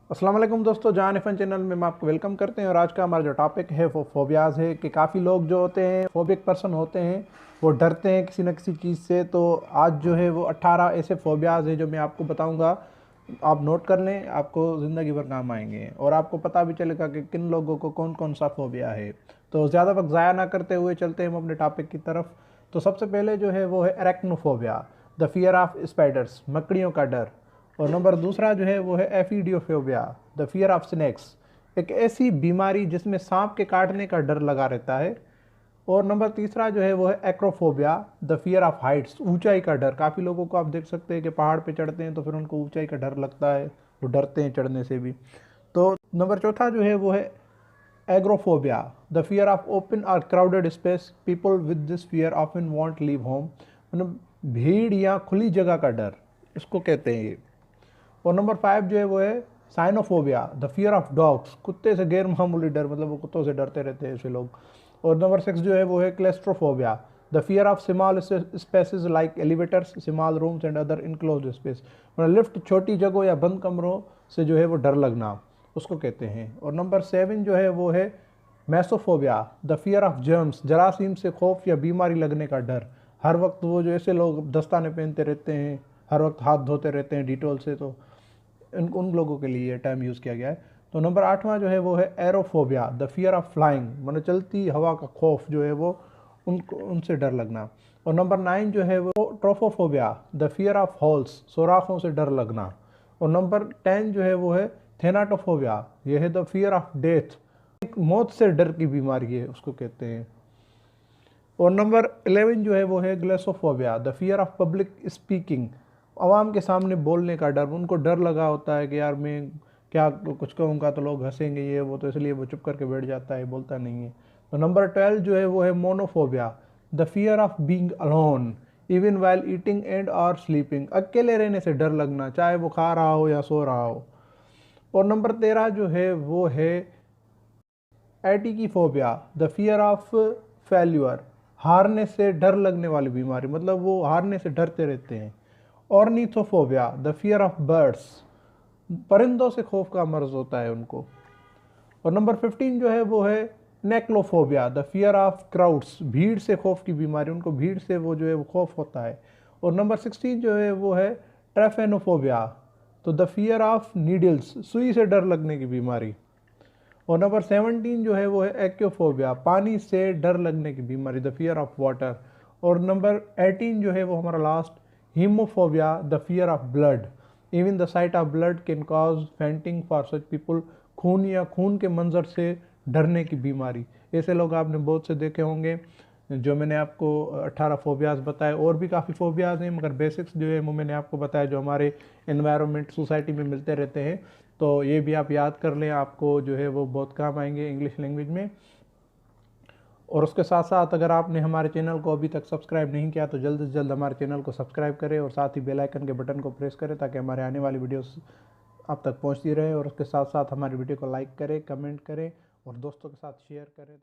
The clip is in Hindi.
अस्सलाम वालेकुम दोस्तों, जान फन चैनल में हम आपको वेलकम करते हैं। और आज का हमारा जो टॉपिक है वो फोबियाज़ है कि काफ़ी लोग जो होते हैं फोबिक पर्सन होते हैं, वो डरते हैं किसी न किसी चीज़ से। तो आज जो है वो 18 ऐसे फोबियाज़ हैं जो मैं आपको बताऊंगा। आप नोट कर लें, आपको ज़िंदगी भर काम आएंगे और आपको पता भी चलेगा कि किन लोगों को कौन कौन सा फोबिया है। तो ज़्यादा वक्त ज़ाया ना करते हुए चलते हैं हम अपने टॉपिक की तरफ। तो सबसे पहले जो है वो है एरेक्नोफोबिया, द फियर ऑफ स्पाइडर्स, मकड़ियों का डर। और नंबर दूसरा जो है वो है एफिडियोफोबिया, द फियर ऑफ स्नैक्स, एक ऐसी बीमारी जिसमें सांप के काटने का डर लगा रहता है। और नंबर तीसरा जो है वो है acrophobia, the fear of Heights, ऊंचाई का डर। काफ़ी लोगों को आप देख सकते हैं कि पहाड़ पे चढ़ते हैं तो फिर उनको ऊंचाई का डर लगता है, वो डरते हैं चढ़ने से भी। तो नंबर चौथा जो है वो है agoraphobia, the fear of open और crowded space, people with this fear often won't leave home, मतलब भीड़ या खुली जगह का डर, इसको कहते हैं ये। और नंबर 5 जो है वो है Sinophobia, the fear of dogs, कुत्ते से गैर मामूली डर, मतलब वो कुत्तों से डरते रहते हैं ऐसे लोग। और नंबर 6 जो है वो है claustrophobia, the fear of small spaces like elevators, small rooms and other enclosed space, मतलब लिफ्ट, छोटी जगहों या बंद कमरों से जो है वो डर लगना, उसको कहते हैं। और नंबर 7 जो है वो है मैसोफोबिया, द फियर ऑफ जर्म्स, जरासीम से खौफ या बीमारी लगने का डर। हर वक्त वो जो ऐसे लोग दस्ताने पहनते रहते हैं, हर वक्त हाथ धोते रहते हैं डिटोल से, तो उन लोगों के लिए टर्म यूज़ किया गया है। तो नंबर 8वां जो है वो है aerophobia, the fear of flying, मतलब चलती हवा का खौफ जो है वो उनसे डर लगना। और नंबर 9 जो है वो ट्रोफोफोबिया, द फियर ऑफ होल्स, सुराखों से डर लगना। और नंबर 10 जो है वो है थेनाटोफोबिया, यह है द फियर ऑफ डेथ, एक मौत से डर की बीमारी है, उसको कहते हैं। और नंबर 11 जो है वो है glossophobia, the fear of public speaking, आवाम के सामने बोलने का डर। उनको डर लगा होता है कि यार मैं क्या कुछ कहूँगा तो लोग हंसेंगे ये वो, तो इसलिए वो चुप करके बैठ जाता है, बोलता नहीं है। तो नंबर 12 जो है वो है monophobia, the fear of being alone even while eating and और स्लीपिंग, अकेले रहने से डर लगना, चाहे वो खा रहा हो या सो रहा हो। और नंबर 13 जो है वो है एटिकीफोबिया, द फियर ऑफ फेल्यूर, हारने से डर लगने वाली बीमारी, मतलब वो हारने से डरते रहते हैं। ऑर्निथोफोबिया, द फियर ऑफ बर्ड्स, परिंदों से खौफ का मर्ज होता है उनको। और नंबर 15 जो है वो है नेक्लोफोबिया, द फियर ऑफ क्राउड्स, भीड़ से खौफ की बीमारी, उनको भीड़ से वो जो है वो खौफ होता है। और नंबर 16 जो है वो है ट्रेफेनोफोबिया, तो द फियर ऑफ नीडल्स, सुई से डर लगने की बीमारी। और नंबर 17 जो है वो है एक्योफोबिया, पानी से डर लगने की बीमारी, द फियर ऑफ वाटर। और नंबर 18 जो है वो हमारा last, haemophobia, the fear of blood, even the sight of blood can cause fainting for such people, खून या खून के मंजर से डरने की बीमारी। ऐसे लोग आपने बहुत से देखे होंगे। जो मैंने आपको 18 फोबियाज़ बताए, और भी काफ़ी फोबियाज़ हैं, मगर बेसिक्स जो है वो मैंने आपको बताया जो हमारे एनवायरनमेंट सोसाइटी में मिलते रहते हैं। तो ये भी आप याद कर लें, आपको जो है वो बहुत काम आएंगे इंग्लिश लैंग्वेज में। और उसके साथ साथ अगर आपने हमारे चैनल को अभी तक सब्सक्राइब नहीं किया तो जल्द से जल्द हमारे चैनल को सब्सक्राइब करें और साथ ही बेल आइकन के बटन को प्रेस करें ताकि हमारे आने वाली वीडियोस आप तक पहुंचती रहे। और उसके साथ साथ हमारी वीडियो को लाइक करें, कमेंट करें और दोस्तों के साथ शेयर करें।